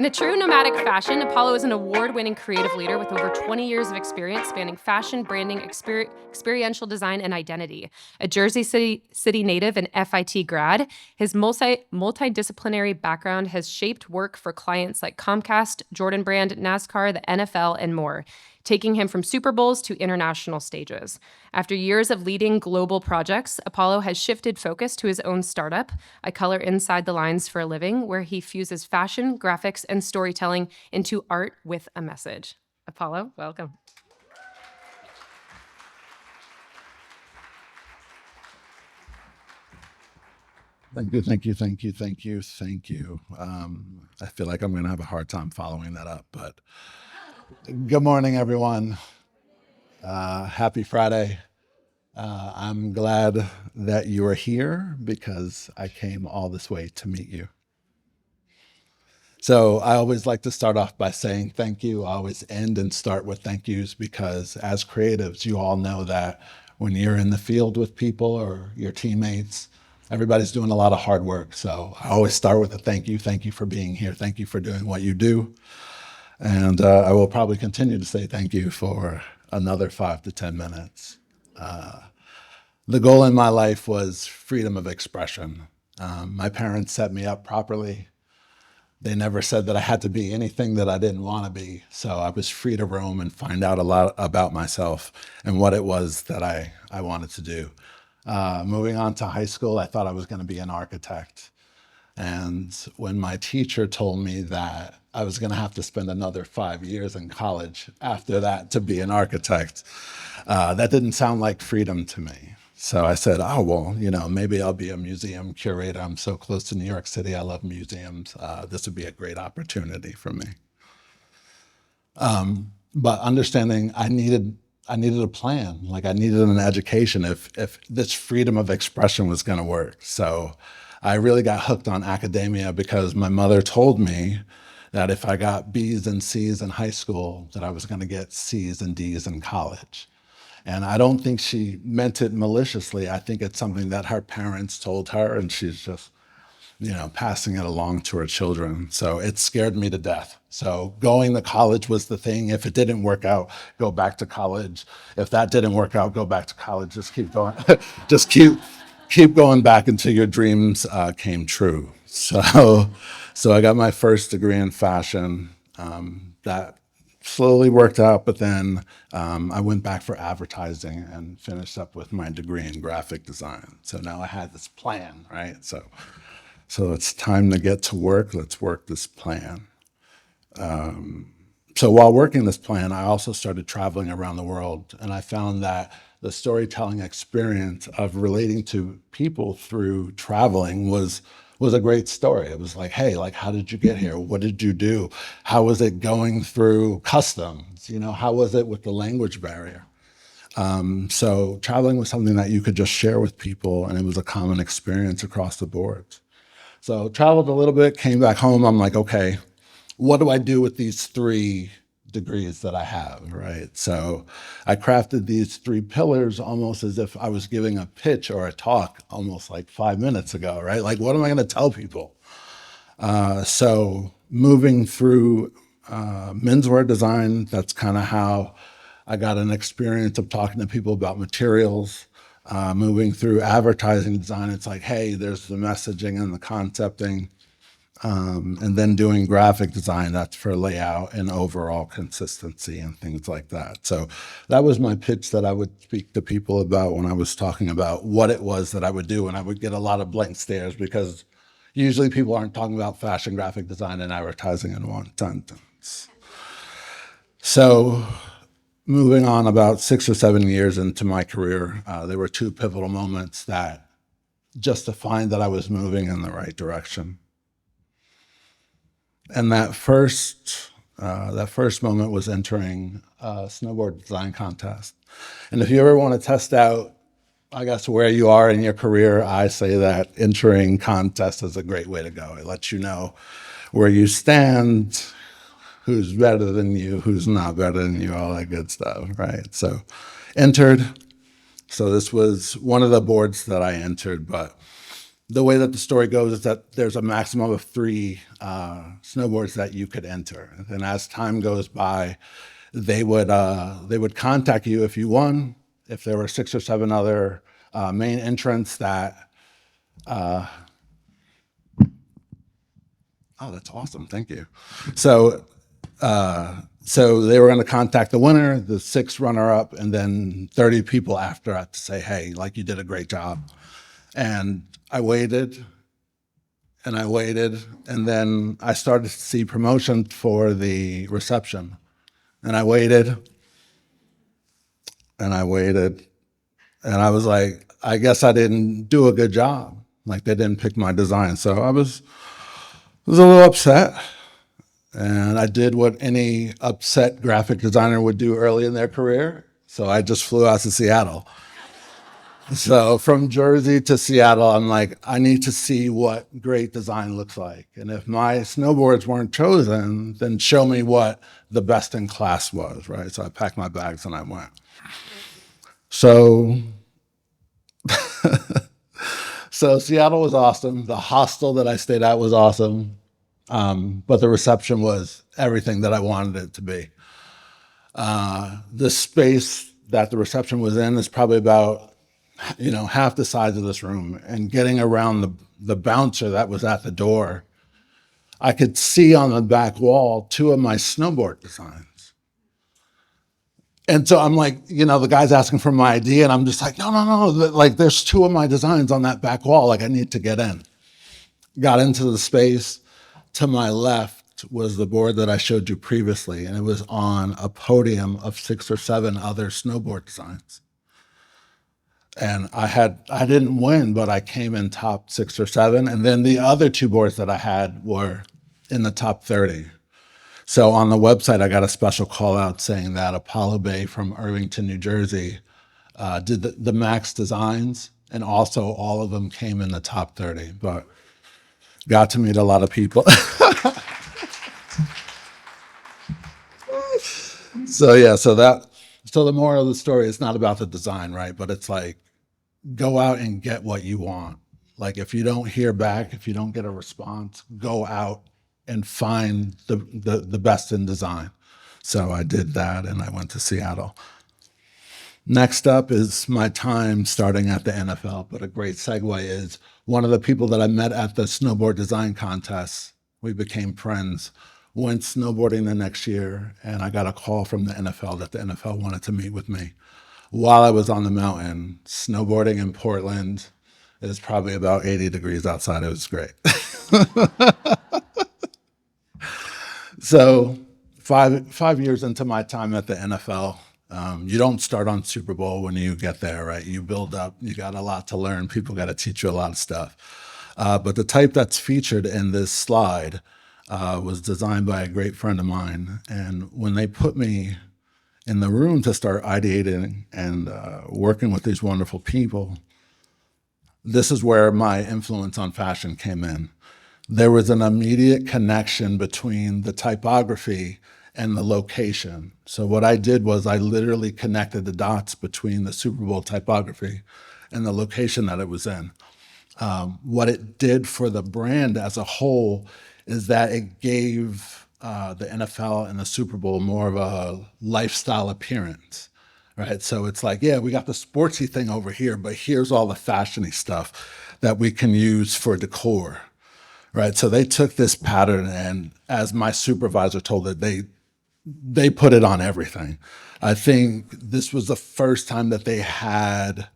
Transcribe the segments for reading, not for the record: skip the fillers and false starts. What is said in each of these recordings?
a true nomadic fashion, Appollо is an award-winning creative leader with over 20 years of experience spanning fashion, branding, experiential design, and identity. A Jersey City native and FIT grad, his multidisciplinary background has shaped work for clients like Comcast, Jordan Brand, NASCAR, the NFL, and more, taking him from Super Bowls to international stages. After years of leading global projects, Appollo has shifted focus to his own startup, I Color Inside the Lines for a Living, where he fuses fashion, graphics, and storytelling into art with a message. Appolllo, welcome. Thank you, thank you, thank you, thank you, thank you. I feel like I'm going to have a hard time following that up, but good morning, everyone. Happy Friday. I'm glad that you are here because I came all this way to meet you. So I always like to start off by saying thank you. I always end and start with thank yous because as creatives, you all know that when you're in the field with people or your teammates, everybody's doing a lot of hard work. So I always start with a thank you. Thank you for being here. Thank you for doing what you do. And I will probably continue to say thank you for another 5 to 10 minutes. The goal in my life was freedom of expression. My parents set me up properly. They never said that I had to be anything that I didn't want to be. So I was free to roam and find out a lot about myself and what it was that I wanted to do. Moving on to high school, I thought I was going to be an architect. And when my teacher told me that I was going to have to spend another 5 years in college after that to be an architect, that didn't sound like freedom to me. So I said, oh, well, maybe I'll be a museum curator. I'm so close to New York City. I love museums. This would be a great opportunity for me. But understanding I needed a plan. Like I needed an education if this freedom of expression was going to work. So I really got hooked on academia because my mother told me that if I got B's and C's in high school, that I was going to get C's and D's in college. And I don't think she meant it maliciously. I think it's something that her parents told her, and she's just, passing it along to her children. So it scared me to death. So going to college was the thing. If it didn't work out, go back to college. If that didn't work out, go back to college. Just keep going. Just keep going back until your dreams came true. So I got my first degree in fashion. That slowly worked out, but then I went back for advertising and finished up with my degree in graphic design. So now I had this plan, right? So it's time to get to work. Let's work this plan. So while working this plan, I also started traveling around the world, and I found that the storytelling experience of relating to people through traveling was a great story. It was like, hey, how did you get here? What did you do? How was it going through customs? How was it with the language barrier? So traveling was something that you could just share with people, and it was a common experience across the board. So traveled a little bit, came back home. I'm like, okay, what do I do with these 3 degrees that I have, right? So I crafted these 3 pillars almost as if I was giving a pitch or a talk almost like 5 minutes ago, right? Like, what am I going to tell people? So moving through menswear design, that's kind of how I got an experience of talking to people about materials. Moving through advertising design, it's like, hey, there's the messaging and the concepting. And then doing graphic design, that's for layout and overall consistency and things like that. So that was my pitch that I would speak to people about when I was talking about what it was that I would do. And I would get a lot of blank stares because usually people aren't talking about fashion, graphic design, and advertising in one sentence. So moving on about 6 or 7 years into my career, there were 2 pivotal moments that just defined that I was moving in the right direction. And that first moment was entering a snowboard design contest. And if you ever want to test out, I guess, where you are in your career, I say that entering contests is a great way to go. It lets you know where you stand, who's better than you, who's not better than you, all that good stuff, right? So entered. So this was one of the boards that I entered, but the way that the story goes is that there's a maximum of 3 snowboards that you could enter. And as time goes by, they would contact you if you won, if there were 6 or 7 other main entrants that, oh, that's awesome, thank you. So, so they were going to contact the winner, the 6 runner-up, and then 30 people after that to say, hey, like, you did a great job. And I waited, and I waited, and then I started to see promotion for the reception. And I waited, and I waited, and I was like, I guess I didn't do a good job. Like, they didn't pick my design. So I was a little upset. And I did what any upset graphic designer would do early in their career. So I just flew out to Seattle. So from Jersey to Seattle, I'm like, I need to see what great design looks like. And if my snowboards weren't chosen, then show me what the best in class was, right? So I packed my bags and I went. So, so Seattle was awesome. The hostel that I stayed at was awesome. But the reception was everything that I wanted it to be. The space that the reception was in is probably about, half the size of this room. And getting around the bouncer that was at the door, I could see on the back wall 2 of my snowboard designs. And so I'm like, the guy's asking for my ID, and I'm just like, no, like, there's 2 of my designs on that back wall. Like, I need to get in. Got into the space. To my left was the board that I showed you previously, and it was on a podium of 6 or 7 other snowboard designs. And I didn't win, but I came in top 6 or 7. And then the other 2 boards that I had were in the top 30. So on the website, I got a special call out saying that Appollo Bey from Irvington, New Jersey, did the max designs, and also all of them came in the top 30. But got to meet a lot of people. So yeah, so the moral of the story is not about the design, right? But it's like, go out and get what you want. Like, if you don't hear back, if you don't get a response, go out and find the best in design. So I did that, and I went to Seattle. Next up is my time starting at the NFL, but a great segue is one of the people that I met at the snowboard design contest. We became friends, went snowboarding the next year, and I got a call from the NFL that the NFL wanted to meet with me while I was on the mountain snowboarding in Portland. It was probably about 80 degrees outside. It was great. So 5 years into my time at the NFL, you don't start on Super Bowl when you get there, right? You build up, you got a lot to learn. People got to teach you a lot of stuff. But the type that's featured in this slide was designed by a great friend of mine. And when they put me in the room to start ideating and working with these wonderful people, this is where my influence on fashion came in. There was an immediate connection between the typography and the location. So what I did was I literally connected the dots between the Super Bowl typography and the location that it was in. What it did for the brand as a whole is that it gave the NFL and the Super Bowl more of a lifestyle appearance, right? So it's like, yeah, we got the sportsy thing over here, but here's all the fashiony stuff that we can use for decor, right? So they took this pattern, and as my supervisor told it, they put it on everything. I think this was the first time that they had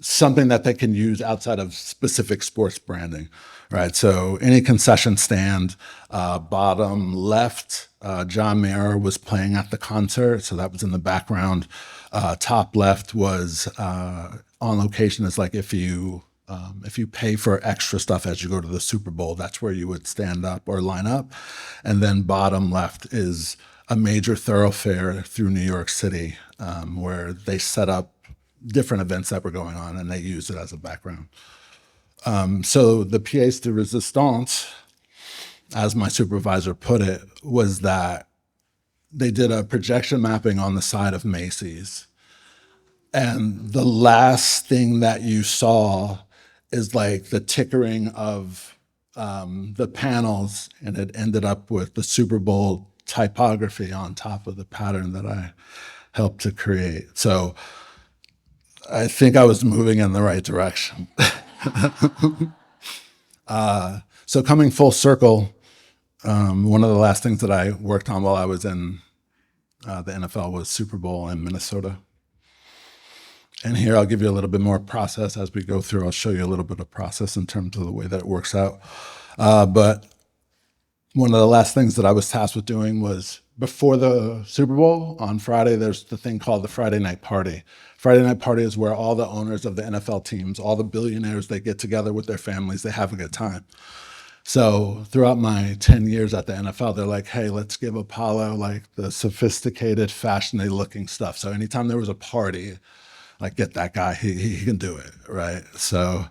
something that they can use outside of specific sports branding, right? So any concession stand, bottom left, John Mayer was playing at the concert, so that was in the background. Top left was on location. It's like if you pay for extra stuff as you go to the Super Bowl, that's where you would stand up or line up. And then bottom left is a major thoroughfare through New York City, where they set up different events that were going on, and they used it as a background. So the pièce de résistance, as my supervisor put it, was that they did a projection mapping on the side of Macy's. And the last thing that you saw is like the tickering of the panels, and it ended up with the Super Bowl typography on top of the pattern that I helped to create. So I think I was moving in the right direction. So coming full circle, one of the last things that I worked on while I was in the NFL was Super Bowl in Minnesota. And here I'll give you a little bit more process as we go through. I'll show you a little bit of process in terms of the way that it works out. But one of the last things that I was tasked with doing was before the Super Bowl on Friday, there's the thing called the Friday night party. Friday night party is where all the owners of the NFL teams, all the billionaires, they get together with their families, they have a good time. So throughout my 10 years at the NFL, they're like, hey, let's give Appollо like the sophisticated, fashionable looking stuff. So anytime there was a party, like get that guy, he can do it, right? So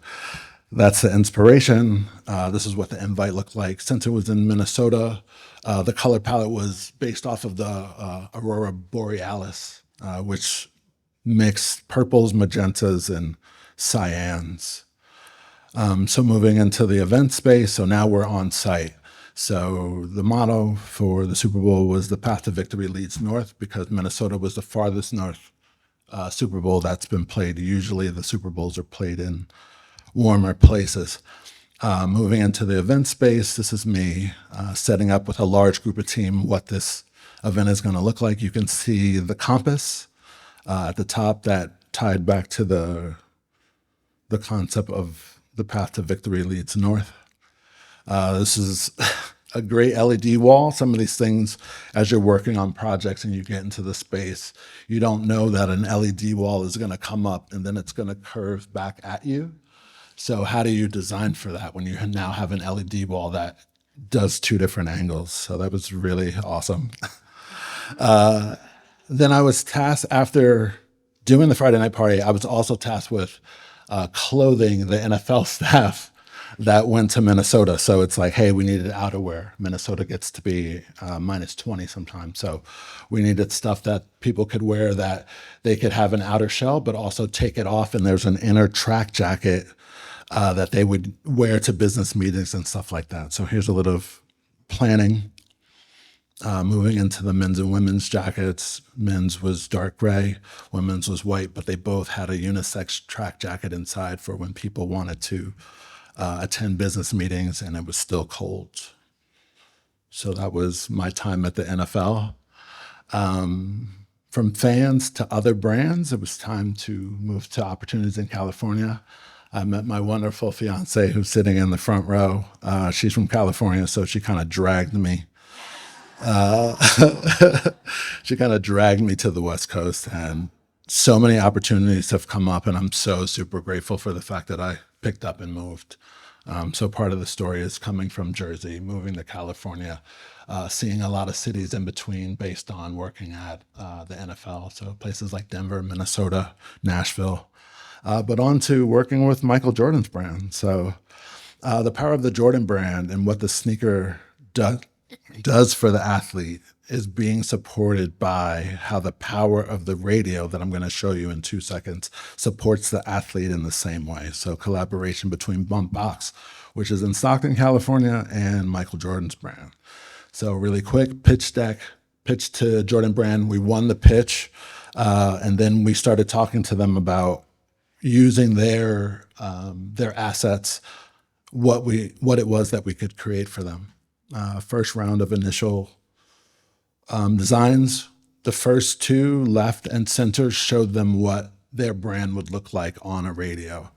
that's the inspiration. This is what the invite looked like. Since it was in Minnesota, the color palette was based off of the Aurora Borealis, which mixed purples, magentas, and cyans. So moving into the event space, so now we're on site. So the motto for the Super Bowl was "The path to victory leads north," because Minnesota was the farthest north Super Bowl that's been played. Usually the Super Bowls are played in warmer places. Moving into the event space, this is me setting up with a large group of team what this event is going to look like. You can see the compass at the top that tied back to the concept of the path to victory leads north. This is a great LED wall. Some of these things, as you're working on projects and you get into the space, you don't know that an LED wall is going to come up and then it's going to curve back at you. So how do you design for that when you now have an LED wall that does two different angles? So that was really awesome. Then I was tasked, after doing the Friday night party, I was also tasked with clothing the NFL staff that went to Minnesota. So it's like, hey, we needed outerwear. Minnesota gets to be minus 20 sometimes. So we needed stuff that people could wear that they could have an outer shell, but also take it off. And there's an inner track jacket that they would wear to business meetings and stuff like that. So here's a little planning. Moving into the men's and women's jackets. Men's was dark gray, women's was white, but they both had a unisex track jacket inside for when people wanted to attend business meetings and it was still cold. So that was my time at the NFL. From fans to other brands, it was time to move to opportunities in California. I met my wonderful fiance who's sitting in the front row. She's from California, so she kind of dragged me. She kind of dragged me to the West Coast, and so many opportunities have come up, and I'm so super grateful for the fact that I picked up and moved. So part of the story is coming from Jersey, moving to California, seeing a lot of cities in between based on working at the NFL. So places like Denver, Minnesota, Nashville, but on to working with Michael Jordan's brand. So the power of the Jordan brand and what the sneaker does for the athlete is being supported by how the power of the radio that I'm going to show you in 2 seconds supports the athlete in the same way. So collaboration between Bump Box, which is in Stockton, California, and Michael Jordan's brand. So really quick, pitch deck, pitch to Jordan brand. We won the pitch, and then we started talking to them about using their assets, what it was that we could create for them. First round of initial designs. The first 2, left and center, showed them what their brand would look like on a radio.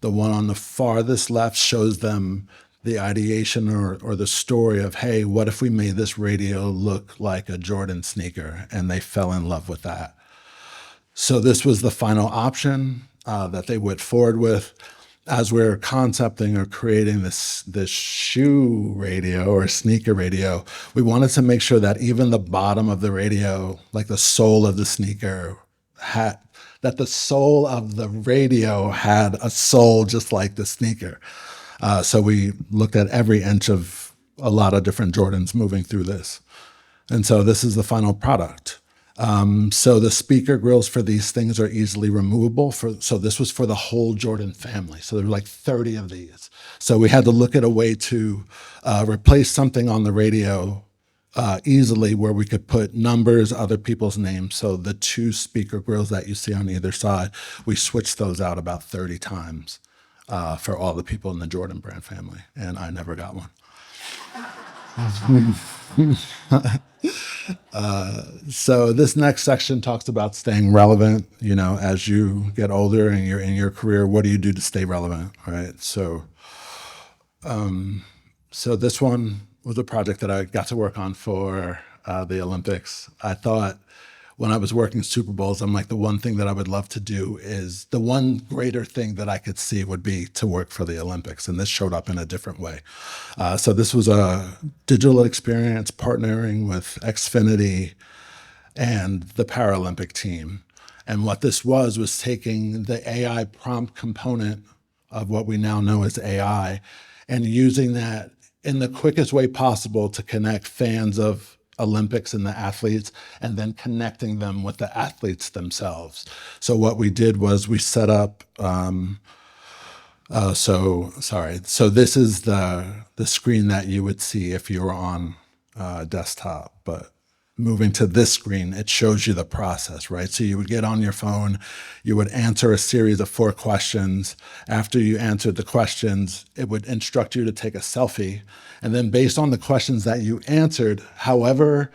The one on the farthest left shows them the ideation or the story of, hey, what if we made this radio look like a Jordan sneaker? And they fell in love with that. So this was the final option that they went forward with. As we're concepting or creating this shoe radio or sneaker radio, we wanted to make sure that even the bottom of the radio, like the sole of the sneaker, had a sole just like the sneaker. So we looked at every inch of a lot of different Jordans moving through this. And so this is the final product. So the speaker grills for these things are easily removable. So this was for the whole Jordan family. So there were like 30 of these. So we had to look at a way to replace something on the radio easily where we could put numbers, other people's names. So the two speaker grills that you see on either side, we switched those out about 30 times for all the people in the Jordan brand family. And I never got one. So this next section talks about staying relevant. You know, as you get older and you're in your career, what do you do to stay relevant, right? So this one was a project that I got to work on for the Olympics. I thought when I was working Super Bowls, I'm like, the one thing that I would love to do is the one greater thing that I could see would be to work for the Olympics. And this showed up in a different way. So this was a digital experience partnering with Xfinity and the Paralympic team. And what this was taking the AI prompt component of what we now know as AI and using that in the quickest way possible to connect fans of Olympics and the athletes, and then connecting them with the athletes themselves. So what we did was we set up. So this is the screen that you would see if you were on desktop, but moving to this screen, it shows you the process, right? So you would get on your phone, you would answer a series of 4 questions. After you answered the questions, it would instruct you to take a selfie. And then based on the questions that you answered, however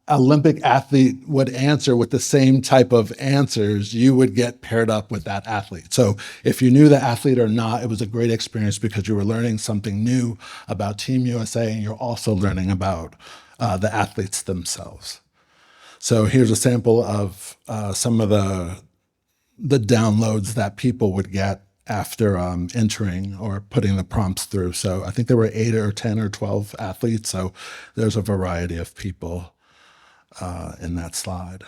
Olympic athlete would answer with the same type of answers, you would get paired up with that athlete. So if you knew the athlete or not, it was a great experience because you were learning something new about Team USA and you're also learning about the athletes themselves. So here's a sample of some of the downloads that people would get after entering or putting the prompts through. So I think there were 8 or 10 or 12 athletes. So there's a variety of people in that slide.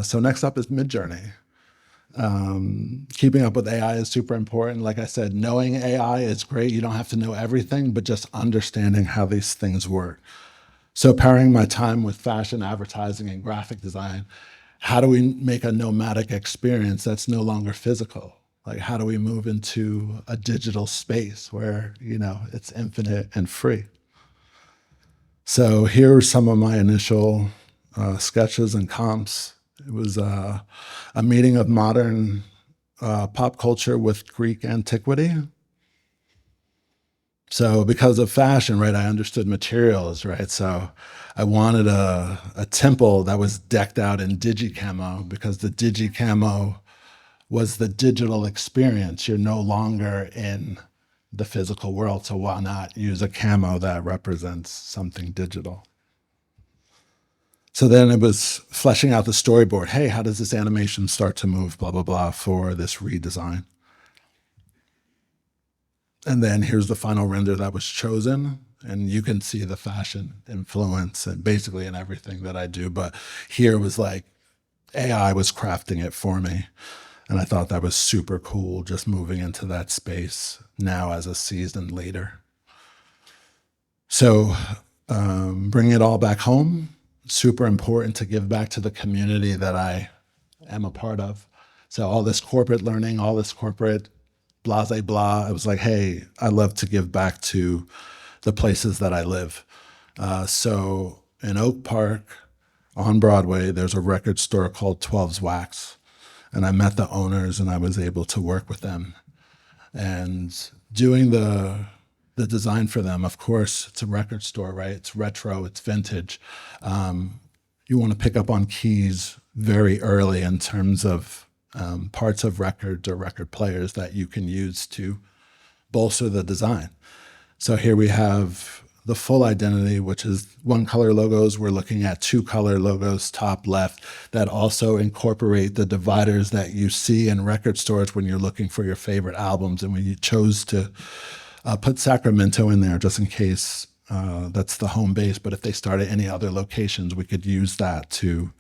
So next up is Midjourney. Keeping up with AI is super important. Like I said, knowing AI is great. You don't have to know everything, but just understanding how these things work. So pairing my time with fashion, advertising, and graphic design, how do we make a nomadic experience that's no longer physical? Like, how do we move into a digital space where, you know, it's infinite and free? So here are some of my initial sketches and comps. It was a meeting of modern pop culture with Greek antiquity. So because of fashion, right, I understood materials, right? So I wanted a temple that was decked out in digicamo because the digicamo was the digital experience. You're no longer in the physical world, so why not use a camo that represents something digital? So then it was fleshing out the storyboard. Hey, how does this animation start to move, blah, blah, blah, for this redesign? And then here's the final render that was chosen. And you can see the fashion influence and basically in everything that I do. But here was like AI was crafting it for me. And I thought that was super cool, just moving into that space now as a seasoned leader. So bringing it all back home, super important to give back to the community that I am a part of. So all this corporate learning, all this corporate blah, blah, blah. I was like, hey, I love to give back to the places that I live. So in Oak Park on Broadway, there's a record store called 12's Wax. And I met the owners and I was able to work with them. And doing the design for them, of course, it's a record store, right? It's retro, it's vintage. You want to pick up on keys very early in terms of parts of records or record players that you can use to bolster the design. So here we have the full identity, which is 1 color logos. We're looking at 2 color logos, top left, that also incorporate the dividers that you see in record stores when you're looking for your favorite albums. And when you chose to put Sacramento in there, just in case that's the home base, but if they start at any other locations, we could use that to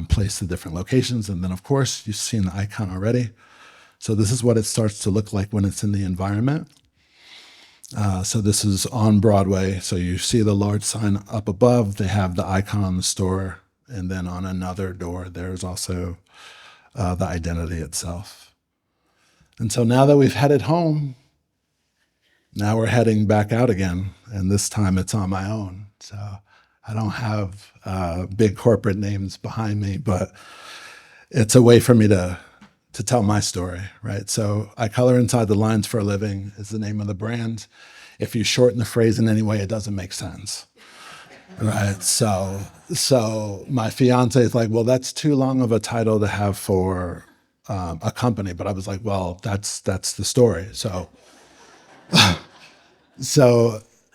place the different locations. And then, of course, you've seen the icon already. So this is what it starts to look like when it's in the environment. So this is on Broadway. So you see the large sign up above. They have the icon on the store. And then on another door, there's also the identity itself. And so now that we've headed home, now we're heading back out again. And this time it's on my own. So I don't have big corporate names behind me, but it's a way for me to tell my story, right? So I color inside the lines for a living is the name of the brand. If you shorten the phrase in any way, it doesn't make sense, right? So my fiance is like, well, that's too long of a title to have for a company. But I was like, well, that's the story. So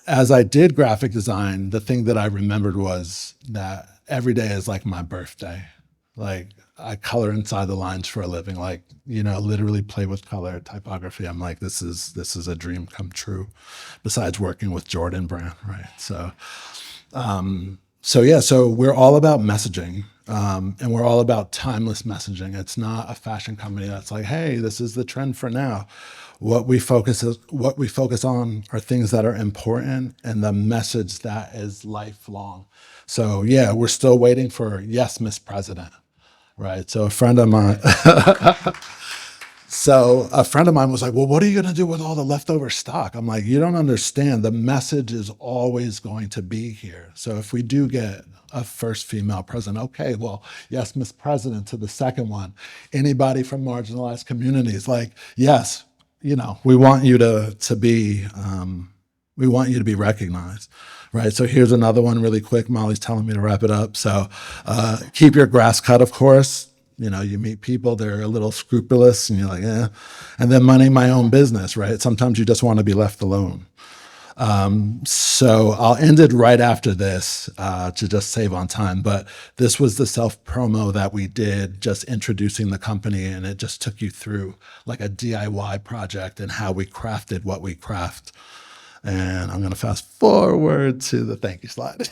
as I did graphic design, the thing that I remembered was that every day is like my birthday. Like I color inside the lines for a living, like, literally play with color, typography. I'm like, this is a dream come true, besides working with Jordan Brand, right? So we're all about messaging, and we're all about timeless messaging. It's not a fashion company that's like, hey, this is the trend for now. What we focus on are things that are important and the message that is lifelong. So yeah, we're still waiting for yes, Miss President, right? So a friend of mine was like, well, what are you going to do with all the leftover stock? I'm like, you don't understand. The message is always going to be here. So if we do get a first female president, okay, well, yes, Miss President to the second one. Anybody from marginalized communities, like, yes, we want you to be, we want you to be recognized. Right. So here's another one really quick. Molly's telling me to wrap it up. So keep your grass cut, of course. You meet people, they're a little scrupulous and you're like, eh. And then minding my own business, right? Sometimes you just want to be left alone. So I'll end it right after this to just save on time. But this was the self promo that we did, just introducing the company. And it just took you through like a DIY project and how we crafted what we craft. And I'm going to fast forward to the thank you slide.